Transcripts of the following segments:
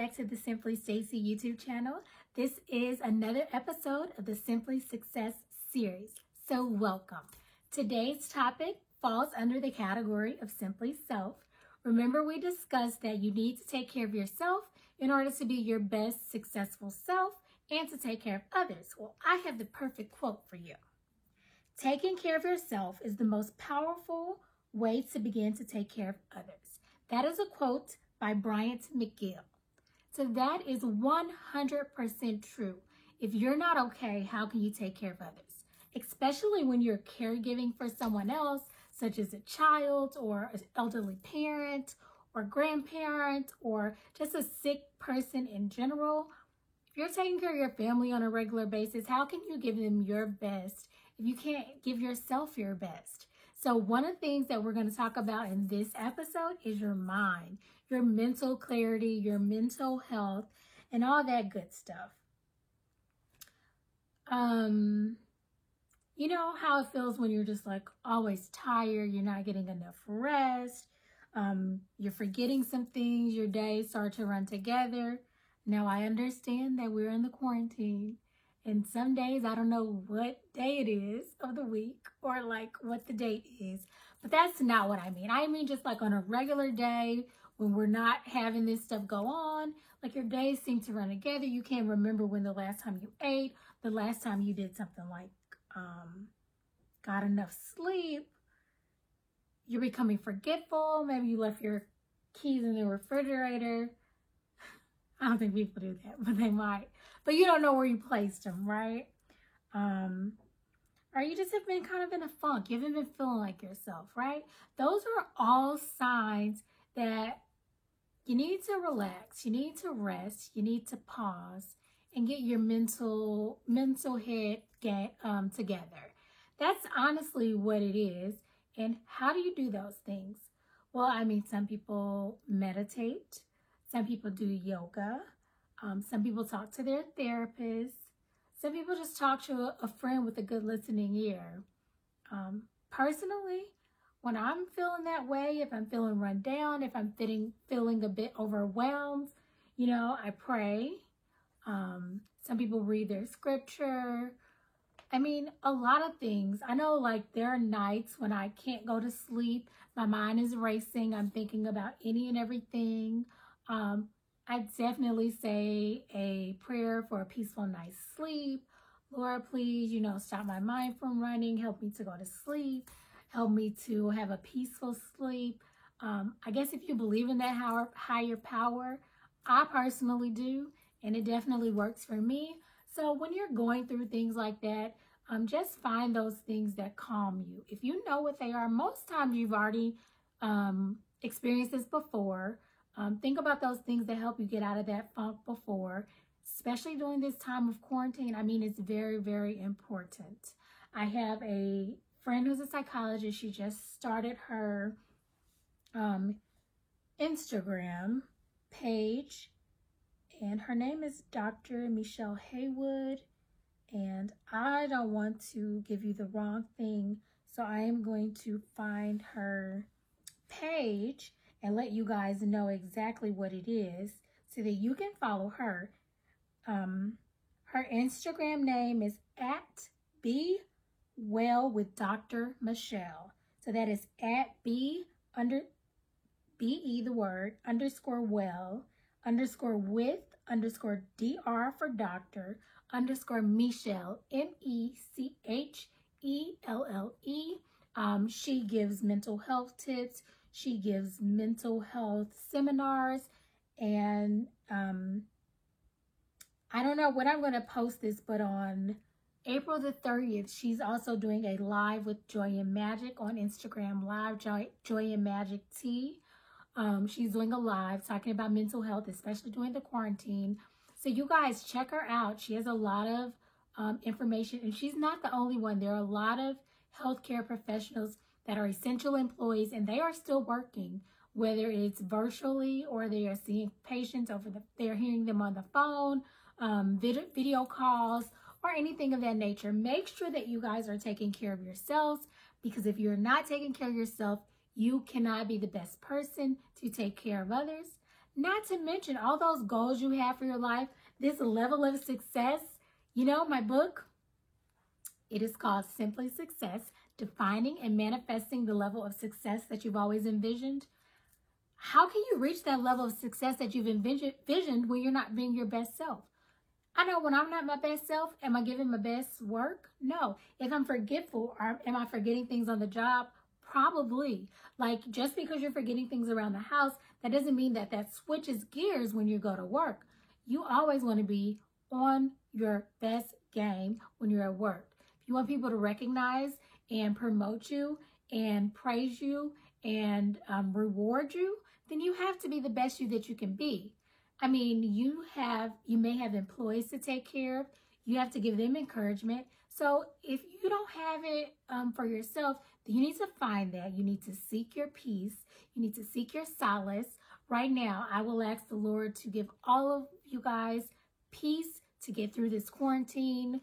back to the Simply Stacey YouTube channel. This is another episode of the Simply Success series. So welcome. Today's topic falls under the category of Simply Self. Remember, we discussed that you need to take care of yourself in order to be your best successful self and to take care of others. Well, I have the perfect quote for you. Taking care of yourself is the most powerful way to begin to take care of others. That is a quote by Bryant McGill. So that is 100% true. If you're not okay, how can you take care of others? Especially when you're caregiving for someone else, such as a child or an elderly parent or grandparent or just a sick person in general. If you're taking care of your family on a regular basis, how can you give them your best if you can't give yourself your best? So one of the things that we're going to talk about in this episode is your mind, your mental clarity, your mental health, and all that good stuff. You know how it feels when you're just like always tired, you're not getting enough rest, you're forgetting some things, your days start to run together. Now I understand that we're in the quarantine. And some days, I don't know what day it is of the week or like what the date is, but that's not what I mean. I mean just like on a regular day when we're not having this stuff go on, like your days seem to run together. You can't remember when the last time you ate, the last time you did something like got enough sleep. You're becoming forgetful. Maybe you left your keys in the refrigerator. I don't think people do that, but they might. But you don't know where you placed them, right? Or you just have been kind of in a funk. You haven't been feeling like yourself, right? Those are all signs that you need to relax. You need to rest. You need to pause and get your mental head together. That's honestly what it is. And how do you do those things? Well, I mean, some people meditate. Some people do yoga. Some people talk to their therapist. Some people just talk to a friend with a good listening ear. Personally, when I'm feeling that way, if I'm feeling run down, if I'm feeling a bit overwhelmed, I pray. Some people read their scripture. I mean, a lot of things. I know like there are nights when I can't go to sleep. My mind is racing. I'm thinking about any and everything. I definitely say a prayer for a peaceful night's sleep. Lord, please, stop my mind from running. Help me to go to sleep. Help me to have a peaceful sleep. I guess if you believe in that higher power, I personally do, and it definitely works for me. So when you're going through things like that, just find those things that calm you. If you know what they are, most times you've already experienced this before. Think about those things that help you get out of that funk before, especially during this time of quarantine. I mean, it's very, very important. I have a friend who's a psychologist. She just started her Instagram page, and her name is Dr. Michelle Haywood. And I don't want to give you the wrong thing, so I am going to find her page and let you guys know exactly what it is so that you can follow her. Her Instagram name is @BeWellWithDrMichelle. So that is @BE_well_with_DR for doctor _Michelle MECHELLE. She gives mental health tips. She gives mental health seminars, and I don't know when I'm going to post this, but on April the 30th, she's also doing a live with Joy and Magic on Instagram Live, Joy and Magic T. She's doing a live talking about mental health, especially during the quarantine. So you guys check her out. She has a lot of information, and she's not the only one. There are a lot of healthcare professionals that are essential employees, and they are still working, whether it's virtually or they are seeing patients they're hearing them on the phone, video calls, or anything of that nature. Make sure that you guys are taking care of yourselves, because if you're not taking care of yourself, you cannot be the best person to take care of others. Not to mention all those goals you have for your life, this level of success. You know, my book, it is called Simply Success, Defining and Manifesting the Level of Success that you've always envisioned. How can you reach that level of success that you've envisioned when you're not being your best self? I know when I'm not my best self, am I giving my best work? No. If I'm forgetful, or am I forgetting things on the job? Probably. Like, just because you're forgetting things around the house, that doesn't mean that that switches gears when you go to work. You always want to be on your best game when you're at work. If you want people to recognize and promote you and praise you and reward you, then you have to be the best you that you can be. I mean, you may have employees to take care of. You have to give them encouragement. So if you don't have it for yourself, then you need to find that. You need to seek your peace. You need to seek your solace. Right now, I will ask the Lord to give all of you guys peace to get through this quarantine.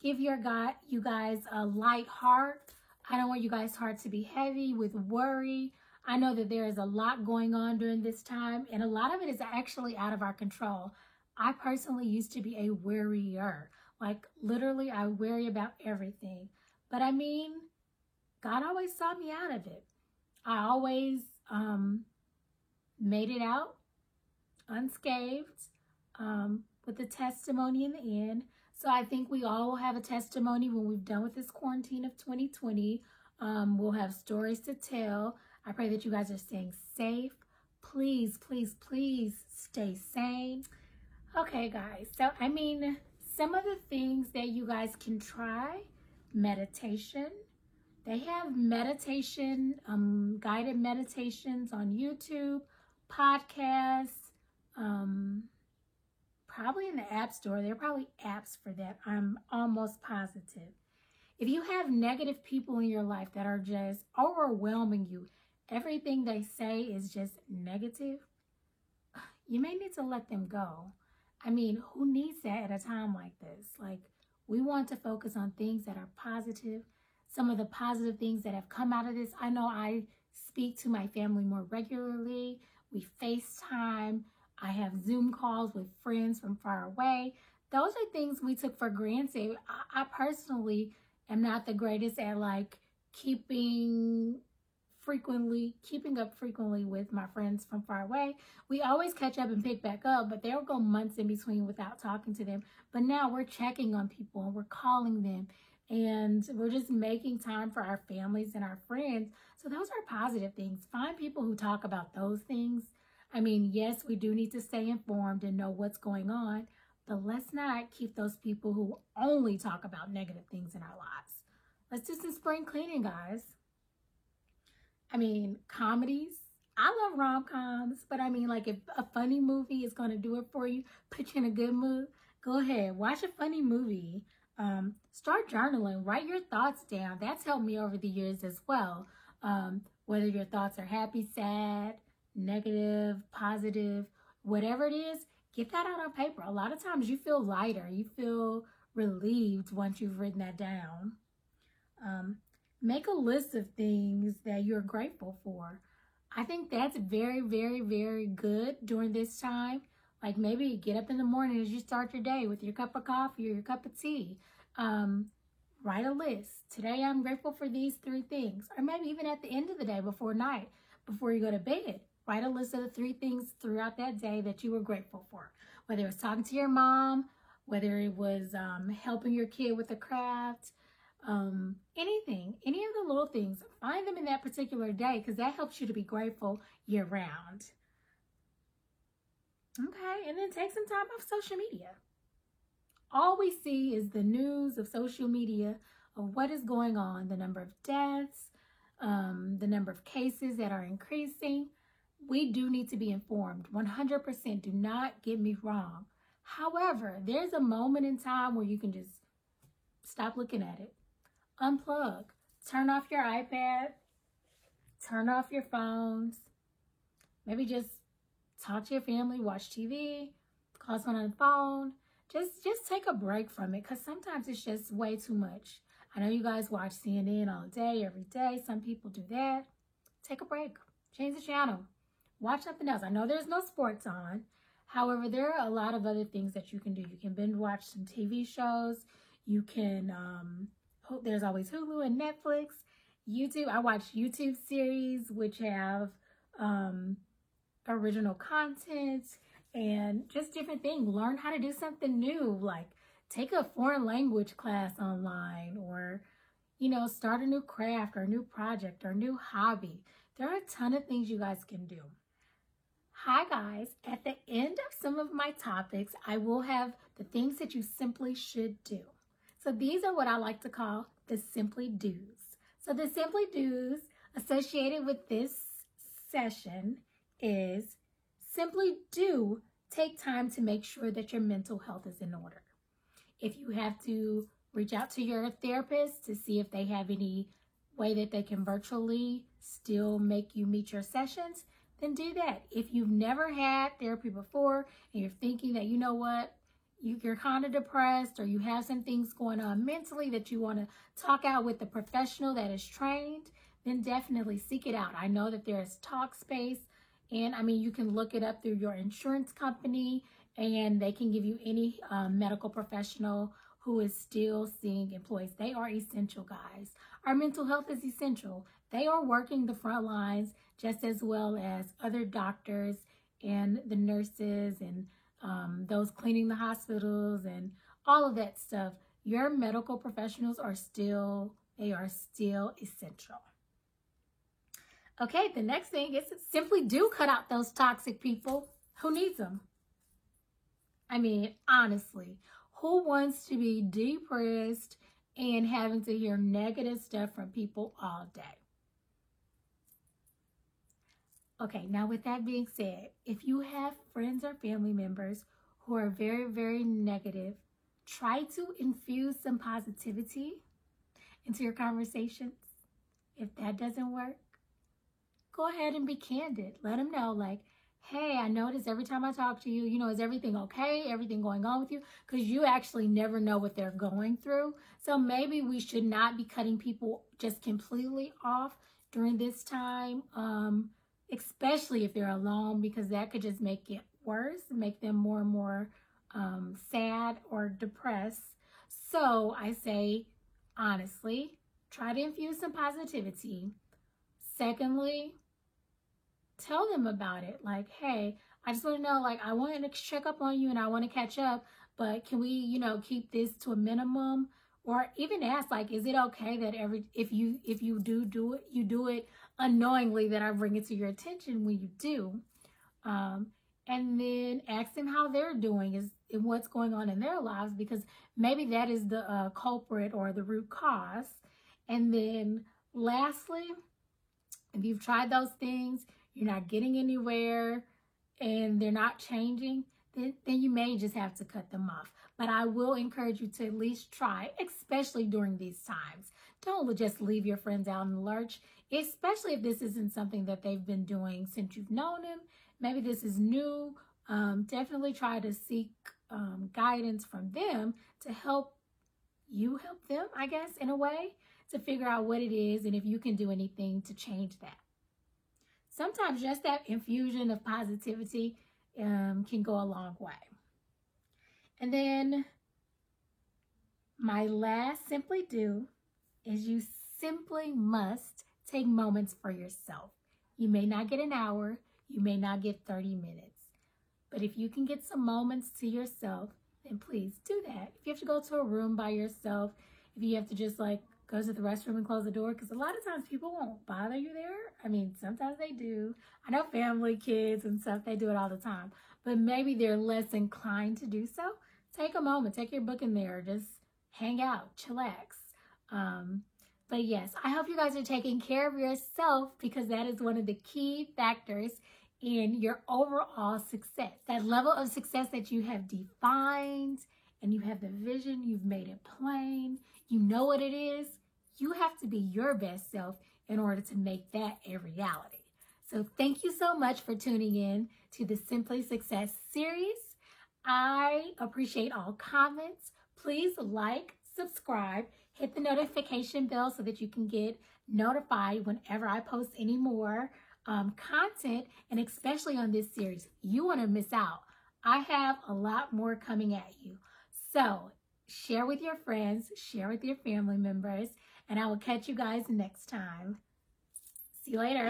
Give you guys a light heart. I don't want you guys' heart to be heavy with worry. I know that there is a lot going on during this time, and a lot of it is actually out of our control. I personally used to be a worrier. Like, literally, I worry about everything. But I mean, God always saw me out of it. I always made it out unscathed with a testimony in the end. So I think we all will have a testimony when we've done with this quarantine of 2020. We'll have stories to tell. I pray that you guys are staying safe. Please, please, please stay sane. Okay, guys. So, I mean, some of the things that you guys can try, meditation. They have meditation, guided meditations on YouTube, podcasts, probably in the App Store. There are probably apps for that. I'm almost positive. If you have negative people in your life that are just overwhelming you, everything they say is just negative, you may need to let them go. I mean, who needs that at a time like this? Like, we want to focus on things that are positive. Some of the positive things that have come out of this. I know I speak to my family more regularly. We FaceTime. I have Zoom calls with friends from far away. Those are things we took for granted. I personally am not the greatest at like keeping up frequently with my friends from far away. We always catch up and pick back up, but there'll go months in between without talking to them. But now we're checking on people and we're calling them and we're just making time for our families and our friends. So those are positive things. Find people who talk about those things. I mean, yes, we do need to stay informed and know what's going on, but let's not keep those people who only talk about negative things in our lives. Let's do some spring cleaning, guys. I mean, comedies. I love rom-coms, but I mean, like, if a funny movie is going to do it for you, put you in a good mood, go ahead. Watch a funny movie. Start journaling. Write your thoughts down. That's helped me over the years as well. Whether your thoughts are happy, sad, negative, positive, whatever it is, get that out on paper. A lot of times you feel lighter. You feel relieved once you've written that down. Make a list of things that you're grateful for. I think that's very, very, very good during this time. Like maybe get up in the morning as you start your day with your cup of coffee or your cup of tea. Write a list. Today I'm grateful for these 3 things. Or maybe even at the end of the day before night, before you go to bed. Write a list of the 3 things throughout that day that you were grateful for. Whether it was talking to your mom, whether it was helping your kid with a craft, anything, any of the little things, find them in that particular day because that helps you to be grateful year round. Okay, and then take some time off social media. All we see is the news of social media of what is going on, the number of deaths, the number of cases that are increasing. We do need to be informed. 100%, do not get me wrong. However, there's a moment in time where you can just stop looking at it. Unplug. Turn off your iPad. Turn off your phones. Maybe just talk to your family, watch TV, call someone on the phone. Just take a break from it because sometimes it's just way too much. I know you guys watch CNN all day, every day. Some people do that. Take a break. Change the channel. Watch something else. I know there's no sports on. However, there are a lot of other things that you can do. You can binge watch some TV shows. You can, there's always Hulu and Netflix, YouTube. I watch YouTube series which have original content and just different things. Learn how to do something new, like take a foreign language class online, or, you know, start a new craft or a new project or a new hobby. There are a ton of things you guys can do. Hi guys, at the end of some of my topics, I will have the things that you simply should do. So these are what I like to call the Simply Do's. So the Simply Do's associated with this session is simply do take time to make sure that your mental health is in order. If you have to reach out to your therapist to see if they have any way that they can virtually still make you meet your sessions, then do that. If you've never had therapy before and you're thinking that, you know what, you're kind of depressed or you have some things going on mentally that you want to talk out with a professional that is trained, then definitely seek it out. I know that there's Talkspace, and I mean, you can look it up through your insurance company and they can give you any medical professional who is still seeing employees. They are essential, guys. Our mental health is essential. They are working the front lines just as well as other doctors and the nurses and those cleaning the hospitals and all of that stuff. Your medical professionals are still essential. Okay, the next thing is simply do cut out those toxic people. Who needs them? I mean, honestly, who wants to be depressed and having to hear negative stuff from people all day? Okay, now with that being said, if you have friends or family members who are very, very negative, try to infuse some positivity into your conversations. If that doesn't work, go ahead and be candid. Let them know, like, hey, I notice every time I talk to you, you know, is everything okay? Everything going on with you? Because you actually never know what they're going through. So maybe we should not be cutting people just completely off during this time, especially if they're alone, because that could just make it worse, make them more and more sad or depressed. So I say, honestly, try to infuse some positivity. Secondly, tell them about it. Like, hey, I just want to know, like, I want to check up on you and I want to catch up, but can we, you know, keep this to a minimum? Or even ask, like, is it okay that if you do it, you do it unknowingly, that I bring it to your attention when you do? And then ask them how they're doing and what's going on in their lives, because maybe that is the culprit or the root cause. And then lastly, if you've tried those things, you're not getting anywhere, and they're not changing, then you may just have to cut them off. But I will encourage you to at least try, especially during these times. Don't just leave your friends out in the lurch, especially if this isn't something that they've been doing since you've known them. Maybe this is new. Definitely try to seek guidance from them to help you help them, I guess, in a way, to figure out what it is and if you can do anything to change that. Sometimes just that infusion of positivity can go a long way. And then my last simply do is you simply must take moments for yourself. You may not get an hour, you may not get 30 minutes, but if you can get some moments to yourself, then please do that. If you have to go to a room by yourself, if you have to just like go to the restroom and close the door, because a lot of times people won't bother you there. I mean, sometimes they do. I know family, kids and stuff, they do it all the time, but maybe they're less inclined to do so. Take a moment, take your book in there, just hang out, chillax. But yes, I hope you guys are taking care of yourself, because that is one of the key factors in your overall success. That level of success that you have defined, and you have the vision, you've made it plain, you know what it is. You have to be your best self in order to make that a reality. So thank you so much for tuning in to the Simply Success series. I appreciate all comments. Please like, subscribe, hit the notification bell so that you can get notified whenever I post any more content, and especially on this series. You want to miss out. I have a lot more coming at you. So share with your friends, share with your family members, and I will catch you guys next time. See you later.